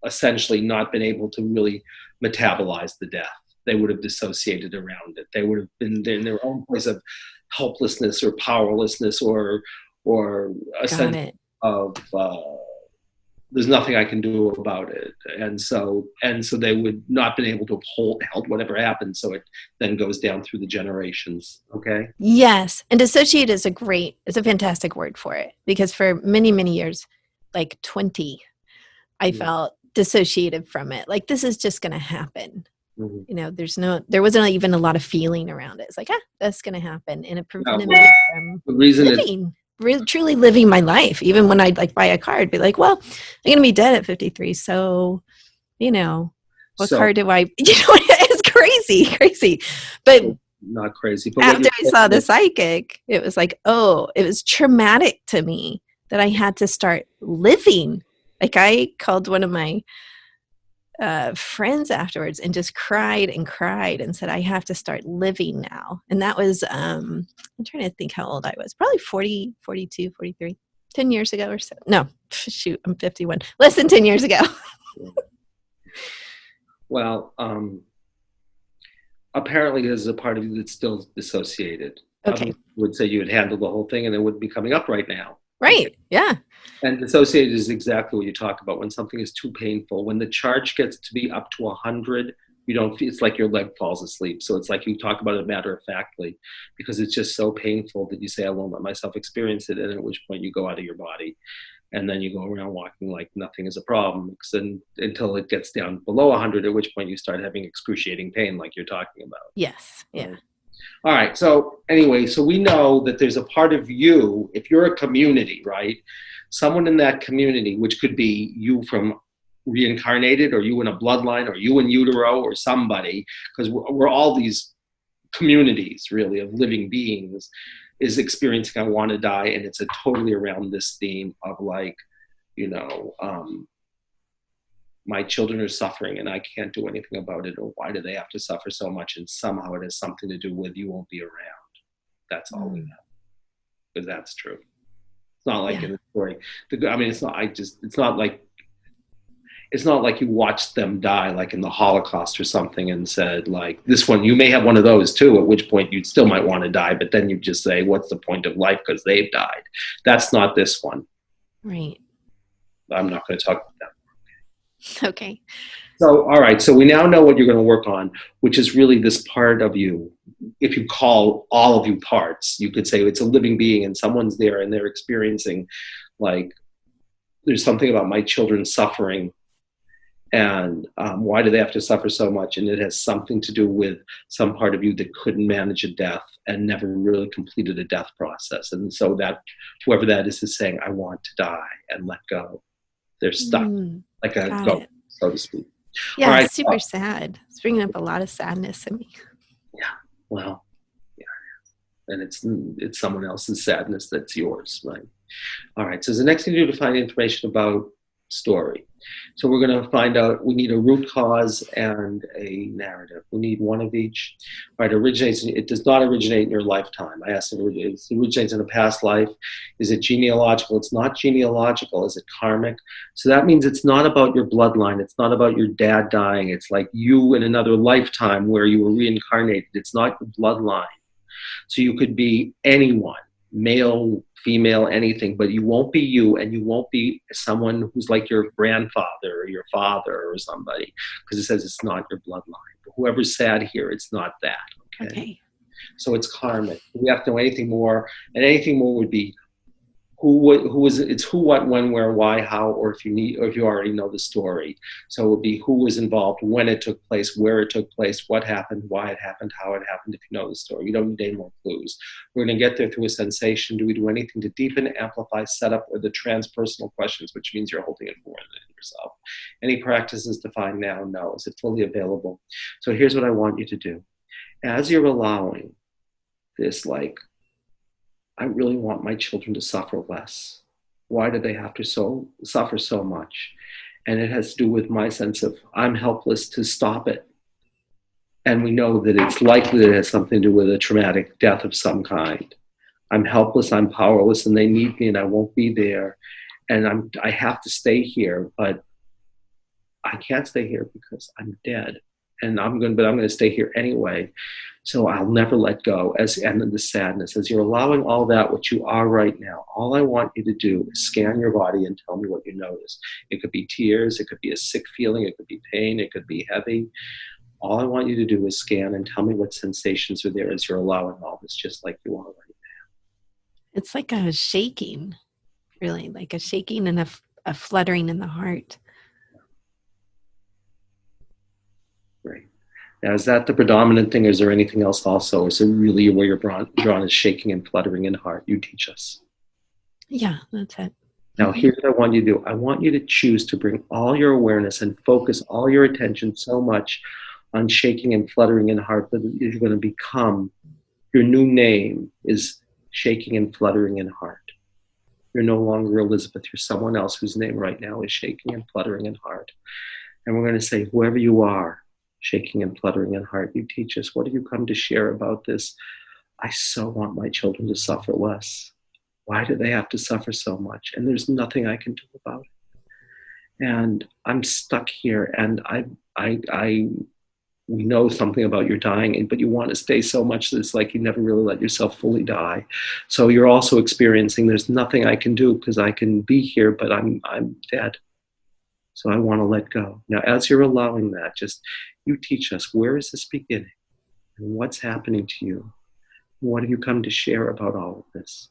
S2: essentially not been able to really metabolize the death. They would have dissociated around it. They would have been in their own place of helplessness or powerlessness or a
S1: Got
S2: sense
S1: it.
S2: of there's nothing I can do about it. And so they would not been able to held whatever happened. So it then goes down through the generations. Okay.
S1: Yes. And dissociate is it's a fantastic word for it, because for many, many years, like 20, I
S2: Mm-hmm.
S1: felt dissociated from it. Like, this is just going to happen.
S2: Mm-hmm.
S1: There wasn't even a lot of feeling around it. It's like, that's going to happen. And it
S2: Yeah,
S1: prevented
S2: well,
S1: me from
S2: the reason it's
S1: living, truly living my life. Even when I'd like buy a car, I'd be like, well, I'm going to be dead at 53. So, what
S2: so
S1: car do I, it's crazy. But
S2: not crazy, but what
S1: after
S2: you're
S1: I
S2: saying
S1: saw the
S2: is,
S1: psychic, it was like, oh, it was traumatic to me that I had to start living. Like, I called one of my friends afterwards and just cried and said, I have to start living now. And that was, I'm trying to think how old I was, probably 40, 42, 43, 10 years ago or so. No, shoot, I'm 51, less than 10 years ago.
S2: well, apparently there's a part of you that's still dissociated.
S1: Okay.
S2: Otherwise, you would say you had handled the whole thing and it wouldn't be coming up right now. Okay.
S1: Right. Yeah.
S2: And dissociated is exactly what you talk about when something is too painful. When the charge gets to be up to 100, you don't feel, it's like your leg falls asleep. So it's like you talk about it matter of factly because it's just so painful that you say, I won't let myself experience it. And at which point you go out of your body. And then you go around walking like nothing is a problem until it gets down below 100, at which point you start having excruciating pain like you're talking about.
S1: Yes. Yeah.
S2: Right? All right. So anyway, so we know that there's a part of you, if you're a community, right? Someone in that community, which could be you from reincarnated or you in a bloodline or you in utero or somebody, because we're all these communities really of living beings, is experiencing I want to die. And it's a totally around this theme of like, you know, my children are suffering and I can't do anything about it, or why do they have to suffer so much? And somehow it has something to do with you won't be around. That's all we know, because that's true. It's not like
S1: Yeah.
S2: in the story. I mean, it's not. It's not like you watched them die, like in the Holocaust or something, and said like this one. You may have one of those too. At which point you still might want to die, but then you just say, "What's the point of life?" Because they've died. That's not this one.
S1: Right.
S2: I'm not going to talk about that.
S1: Okay.
S2: So, all right. So we now know what you're going to work on, which is really this part of you. If you call all of you parts, you could say it's a living being and someone's there and they're experiencing like, there's something about my children suffering and why do they have to suffer so much? And it has something to do with some part of you that couldn't manage a death and never really completed a death process. And so that whoever that is saying, I want to die and let go. They're stuck like a
S1: Got
S2: goat,
S1: it.
S2: so to speak. All
S1: Yeah.
S2: right.
S1: Super sad. It's bringing up a lot of sadness in me.
S2: Yeah. Well, yeah. And it's someone else's sadness that's yours, right? All right. So the next thing to do to find information about story. So we're going to find out, we need a root cause and a narrative. We need one of each. All right, it does not originate in your lifetime. I asked if it originates in a past life. Is it genealogical? It's not genealogical. Is it karmic? So that means it's not about your bloodline. It's not about your dad dying. It's like you in another lifetime where you were reincarnated. It's not your bloodline. So you could be anyone, male, female, anything, but you won't be you, and you won't be someone who's like your grandfather or your father or somebody, because it says it's not your bloodline. But whoever's sad here, it's not that. Okay. So it's karmic. We have to know anything more, and anything more would be it's who, what, when, where, why, how, or if you already know the story. So it would be who was involved, when it took place, where it took place, what happened, why it happened, how it happened, if you know the story. You don't need any more clues. We're going to get there through a sensation. Do we do anything to deepen, amplify, set up, or the transpersonal questions, which means you're holding it more than yourself. Any practices defined now? No. Is it fully available? So here's what I want you to do. As you're allowing this, like, I really want my children to suffer less. Why do they have to suffer so much? And it has to do with my sense of I'm helpless to stop it. And we know that it's likely that it has something to do with a traumatic death of some kind. I'm helpless, I'm powerless, and they need me and I won't be there. And I have to stay here, but I can't stay here because I'm dead. and but I'm going to stay here anyway. So I'll never let go. And then the sadness, as you're allowing all that, what you are right now, all I want you to do is scan your body and tell me what you notice. It could be tears, it could be a sick feeling, it could be pain, it could be heavy. All I want you to do is scan and tell me what sensations are there as you're allowing all this, just like you are right
S1: It's like a shaking, really, like a shaking and a fluttering in the heart.
S2: now. Right. Now, is that the predominant thing, or is there anything else also? Is it really where you're drawn is shaking and fluttering in heart? You teach us.
S1: Yeah, that's it.
S2: Now, here's what I want you to do. I want you to choose to bring all your awareness and focus all your attention so much on shaking and fluttering in heart that you're going to become, your new name is shaking and fluttering in heart. You're no longer Elizabeth. You're someone else whose name right now is shaking and fluttering in heart. And we're going to say, whoever you are, shaking and fluttering in heart, you teach us. What do you come to share about this? I so want my children to suffer less. Why do they have to suffer so much? And there's nothing I can do about it. And I'm stuck here, and we know something about your dying, but you want to stay so much that it's like you never really let yourself fully die. So you're also experiencing, there's nothing I can do because I can be here, but I'm dead. So I want to let go. Now, as you're allowing that, just you teach us, where is this beginning? And what's happening to you? What have you come to share about all of this?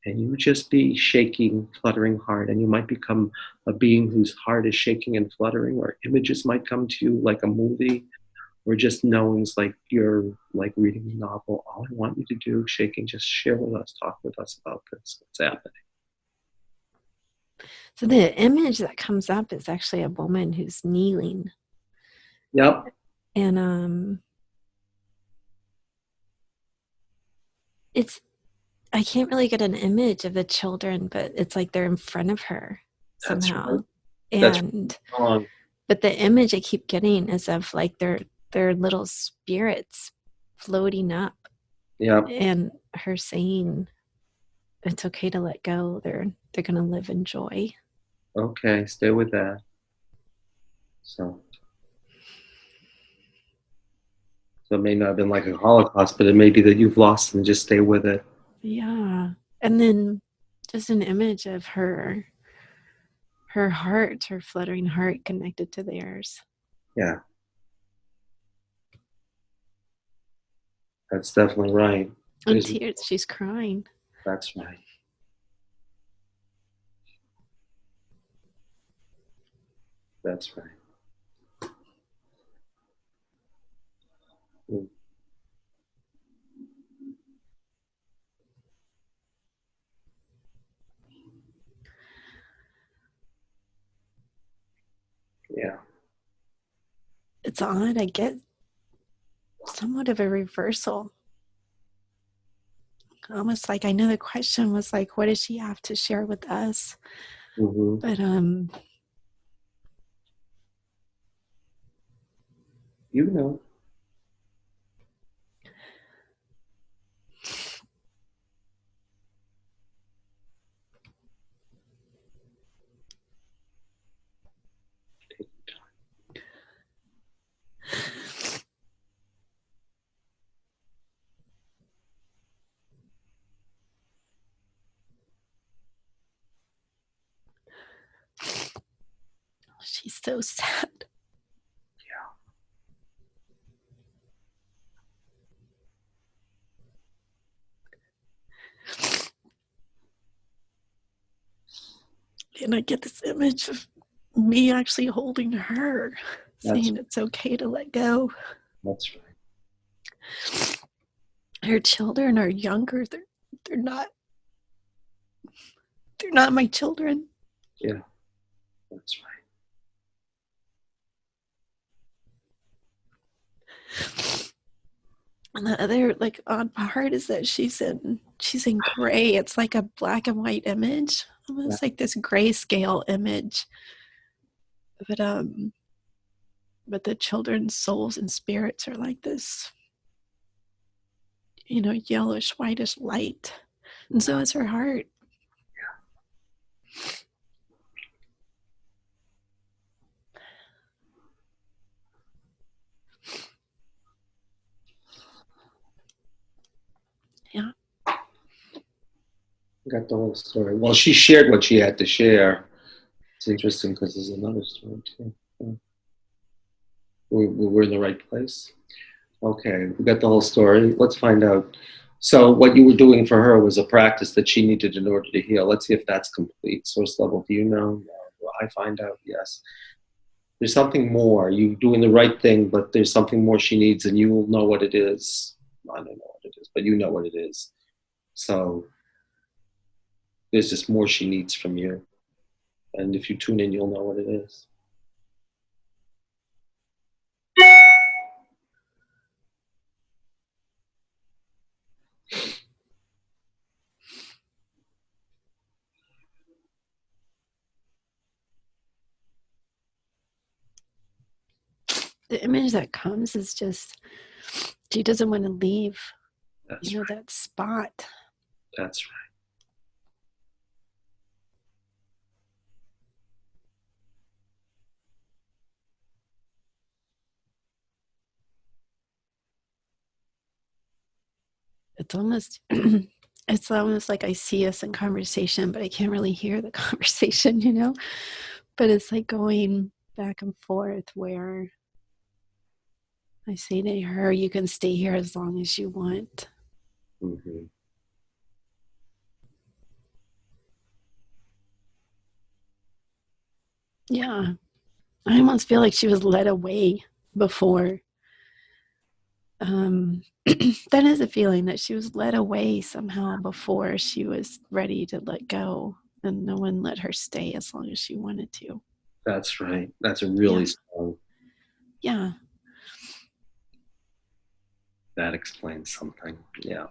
S2: And you just be shaking, fluttering heart, and you might become a being whose heart is shaking and fluttering, or images might come to you like a movie, or just knowings like you're like reading a novel. All I want you to do, shaking, just share with us, talk with us about this. What's happening?
S1: So the image that comes up is actually a woman who's kneeling.
S2: Yep.
S1: And it's I can't really get an image of the children, but it's like they're in front of her
S2: That's right.
S1: somehow.
S2: That's
S1: And
S2: wrong.
S1: but the image I keep getting is of like their little spirits floating up
S2: Yep.
S1: and her saying it's okay to let go. They're gonna live in joy.
S2: Okay, stay with that. So it may not have been like a Holocaust, but it may be that you've lost them. Just stay with it.
S1: Yeah. And then just an image of her heart, her fluttering heart connected to theirs.
S2: Yeah, that's definitely right.
S1: And
S2: There's
S1: tears, she's crying.
S2: That's right. That's right. Mm. Yeah.
S1: It's odd. I get somewhat of a reversal. Almost like I know the question was like, what does she have to share with us?
S2: Mm-hmm.
S1: But
S2: You know.
S1: she's so sad. And I get this image of me actually holding her,
S2: That's
S1: saying it's okay to let go.
S2: that's right.
S1: Her children are younger. They're not they're not my children.
S2: Yeah, that's right.
S1: And the other like odd part is that she's in gray. It's like a black and white image,
S2: Yeah,
S1: almost like this grayscale image. But the children's souls and spirits are like this, yellowish whitish light, and so is her heart.
S2: got the whole story. Well, she shared what she had to share. It's interesting because there's another story too. We're in the right place. Okay, we got the whole story. Let's find out. So, what you were doing for her was a practice that she needed in order to heal. Let's see if that's complete. Source level, do you know? No. Will I find out? Yes. There's something more. You're doing the right thing, but there's something more she needs, and you will know what it is. I don't know what it is, but you know what it is. So, there's just more she needs from you. And if you tune in, you'll know what it is.
S1: The image that comes is just she doesn't want to leave,
S2: That's right.
S1: that spot.
S2: That's right.
S1: It's almost it's almost like I see us in conversation, but I can't really hear the conversation. But it's like going back and forth where I say to her, you can stay here as long as you want.
S2: Mm-hmm.
S1: Yeah. I almost feel like she was led away before. That is a feeling that she was led away somehow before she was ready to let go, and no one let her stay as long as she wanted to.
S2: That's right. That's a
S1: Yeah.
S2: really strong.
S1: Yeah.
S2: That explains something. Yeah.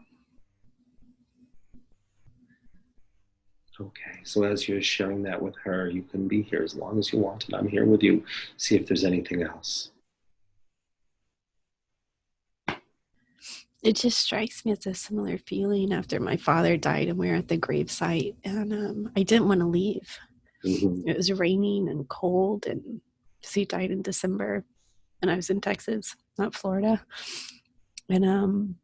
S2: Okay. So as you're sharing that with her, you can be here as long as you want, and I'm here with you. See if there's anything else.
S1: It just strikes me as a similar feeling after my father died and we were at the gravesite, and I didn't want to leave.
S2: Mm-hmm.
S1: It was raining and cold, and because he died in December, and I was in Texas, not Florida. And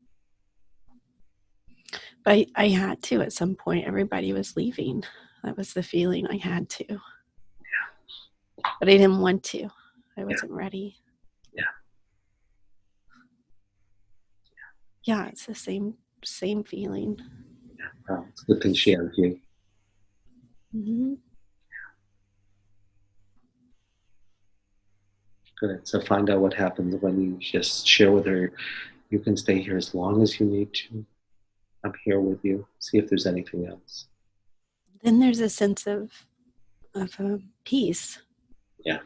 S1: but I had to at some point. Everybody was leaving. That was the feeling. I had to, but I didn't want to. I
S2: Yeah.
S1: wasn't ready.
S2: Yeah.
S1: Yeah, it's the same feeling.
S2: Yeah. Well, it's a good thing she has you.
S1: Mm-hmm.
S2: Good. So find out what happens when you just share with her. You can stay here as long as you need to. I'm here with you. See if there's anything else.
S1: Then there's a sense of peace.
S2: Yeah.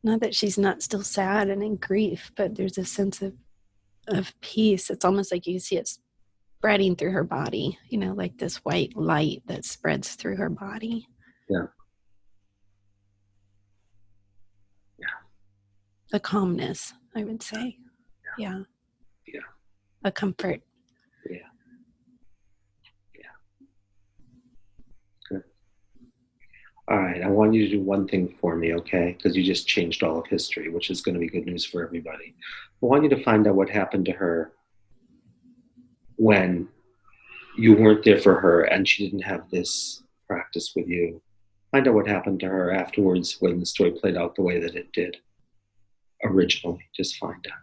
S1: Not that she's not still sad and in grief, but there's a sense of peace. It's almost like you see it spreading through her body, like this white light that spreads through her body.
S2: Yeah. Yeah.
S1: A calmness, I would say. Yeah.
S2: Yeah.
S1: A comfort.
S2: Yeah. Yeah. Good. All right. I want you to do one thing for me, okay? Because you just changed all of history, which is going to be good news for everybody. I want you to find out what happened to her when you weren't there for her and she didn't have this practice with you. Find out what happened to her afterwards when the story played out the way that it did originally. Just find out.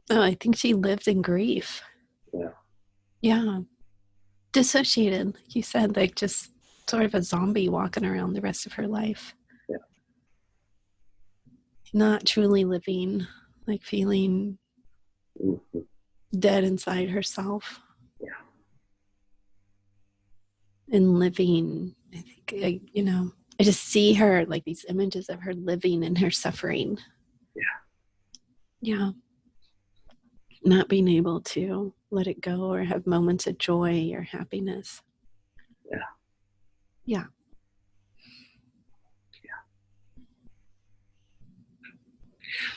S1: Oh, I think she lived in grief.
S2: Yeah.
S1: Yeah. Dissociated, like you said, like just sort of a zombie walking around the rest of her life.
S2: Yeah.
S1: Not truly living, like feeling
S2: Mm-hmm.
S1: dead inside herself.
S2: Yeah.
S1: And living, I think, I just see her like these images of her living in her suffering.
S2: Yeah.
S1: Yeah. Not being able to let it go or have moments of joy or happiness.
S2: Yeah.
S1: Yeah.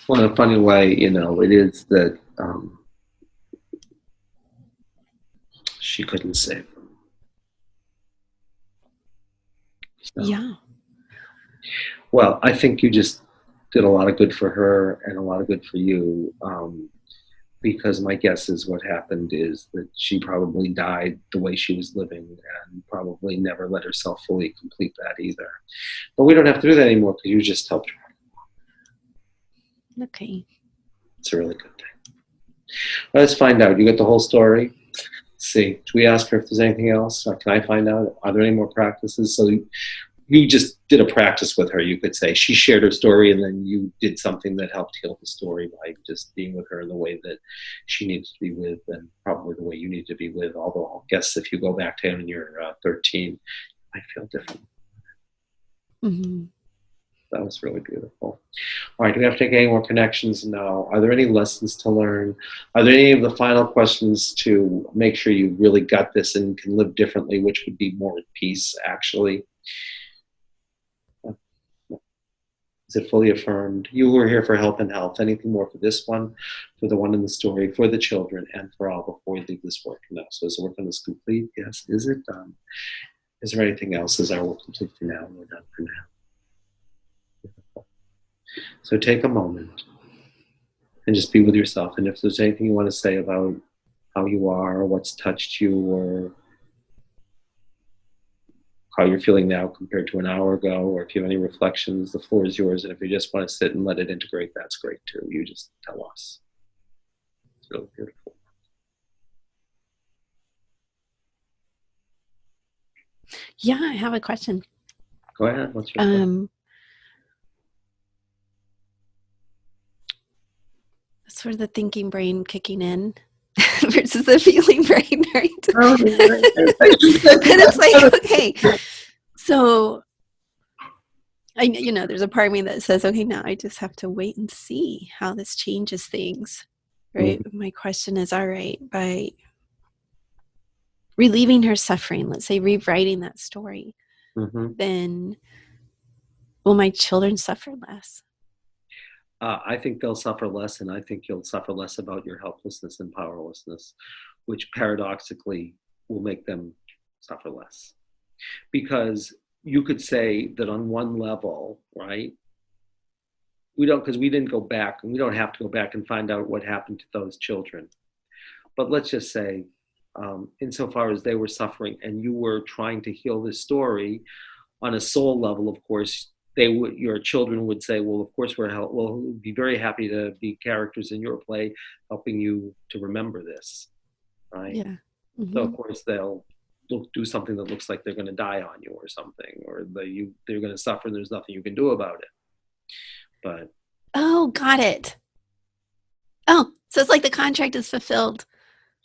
S2: Well, in a funny way, it is that she couldn't save them. So,
S1: Yeah.
S2: well, I think you just did a lot of good for her and a lot of good for you. because my guess is what happened is that she probably died the way she was living and probably never let herself fully complete that either. But we don't have to do that anymore because you just helped her.
S1: Okay.
S2: It's a really good thing. Let's find out. You get the whole story. See, should we ask her if there's anything else? Or can I find out? Are there any more practices? So you just did a practice with her, you could say. She shared her story, and then you did something that helped heal the story by just being with her in the way that she needs to be with, and probably the way you need to be with. Although I guess if you go back to when you're 13, I feel different.
S1: Mm-hmm.
S2: That was really beautiful. All right, do we have to take any more connections? No. Are there any lessons to learn? Are there any of the final questions to make sure you really got this and can live differently, which would be more at peace, actually? Is it fully affirmed? You were here for health and health. Anything more for this one, for the one in the story, for the children, and for all before we leave this work? No. So is the work on this complete? Yes. Is it done? Is there anything else? Is our work complete for now? We're done for now. So take a moment and just be with yourself. And if there's anything you want to say about how you are, or what's touched you, or how you're feeling now compared to an hour ago, or if you have any reflections, the floor is yours. And if you just want to sit and let it integrate, that's great too. You just tell us. It's really beautiful.
S1: Yeah, I have a question.
S2: Go ahead. What's your question?
S1: Sort of the thinking brain kicking in versus the feeling brain, right?
S2: Oh,
S1: And it's like, okay, so there's a part of me that says, okay, now I just have to wait and see how this changes things, right?
S2: Mhm.
S1: My question is, all right, by relieving her suffering, let's say rewriting that story,
S2: Mhm.
S1: then will my children suffer less?
S2: I think they'll suffer less, and I think you'll suffer less about your helplessness and powerlessness, which paradoxically will make them suffer less. Because you could say that on one level, right? We don't, because we didn't go back, and we don't have to go back and find out what happened to those children. But let's just say, insofar as they were suffering and you were trying to heal this story on a soul level, of course, your children would say, well, of course, we'll be very happy to be characters in your play, helping you to remember this, right?
S1: Yeah.
S2: So of
S1: Mm-hmm.
S2: course they'll do something that looks like they're going to die on you or something, or they're going to suffer and there's nothing you can do about it. But
S1: Oh, got it. Oh, so it's like the contract is fulfilled.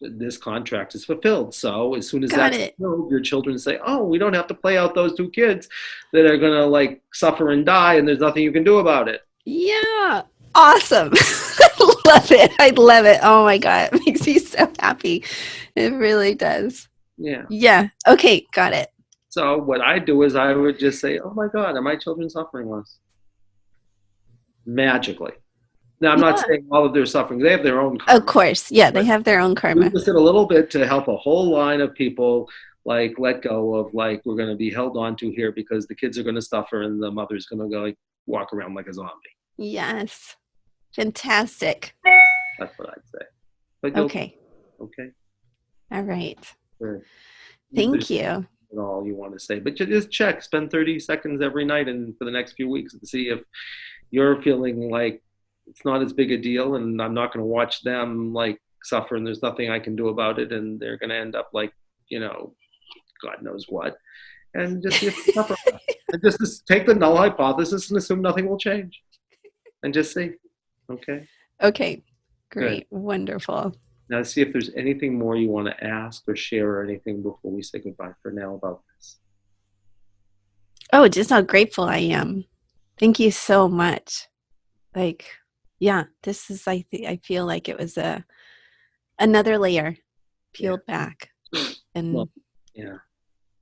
S2: this contract is fulfilled. So as soon as
S1: Got
S2: that's
S1: it.
S2: fulfilled, your children say, "Oh, we don't have to play out those two kids that are gonna like suffer and die, and there's nothing you can do about it."
S1: Yeah. Awesome. I love it. I love it. Oh my God. It makes me so happy. It really does.
S2: Yeah.
S1: Yeah. Okay. Got it.
S2: So what I do is I would just say, "Oh my God, are my children suffering less magically?" Now I'm not
S1: Yeah.
S2: saying all of their suffering; they have their own
S1: Of
S2: karma.
S1: course. Yeah. They
S2: But
S1: have their own
S2: we
S1: karma.
S2: just did a little bit to help a whole line of people like let go of like we're going to be held on to here because the kids are going to suffer and the mother's going to go like walk around like a zombie.
S1: Yes. Fantastic.
S2: That's what I'd say. But you'll
S1: Okay.
S2: okay.
S1: All right.
S2: Sure. If
S1: Thank
S2: there's
S1: you.
S2: at all you want to say, but you just check, spend 30 seconds every night and for the next few weeks to see if you're feeling like it's not as big a deal and I'm not going to watch them like suffer and there's nothing I can do about it and they're going to end up like, you know, God knows what. And just see if they suffer. And just take the null hypothesis and assume nothing will change and just see. Okay,
S1: Okay.
S2: good.
S1: Great. Wonderful.
S2: Now see if there's anything more you want to ask or share or anything before we say goodbye for now about this.
S1: Oh, just how grateful I am. Thank you so much. Like, yeah, this is, I feel like it was another layer
S2: Yeah.
S1: peeled back.
S2: Well,
S1: And
S2: yeah.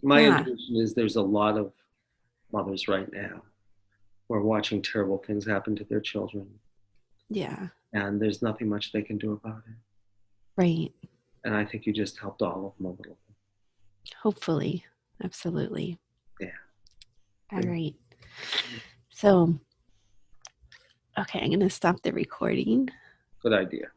S2: My
S1: yeah,
S2: intuition is there's a lot of mothers right now who are watching terrible things happen to their children,
S1: yeah,
S2: and there's nothing much they can do about it.
S1: right.
S2: And I think you just helped all of them a little bit.
S1: Hopefully. Absolutely.
S2: Yeah.
S1: All right. So, okay, I'm going to stop the recording.
S2: Good idea.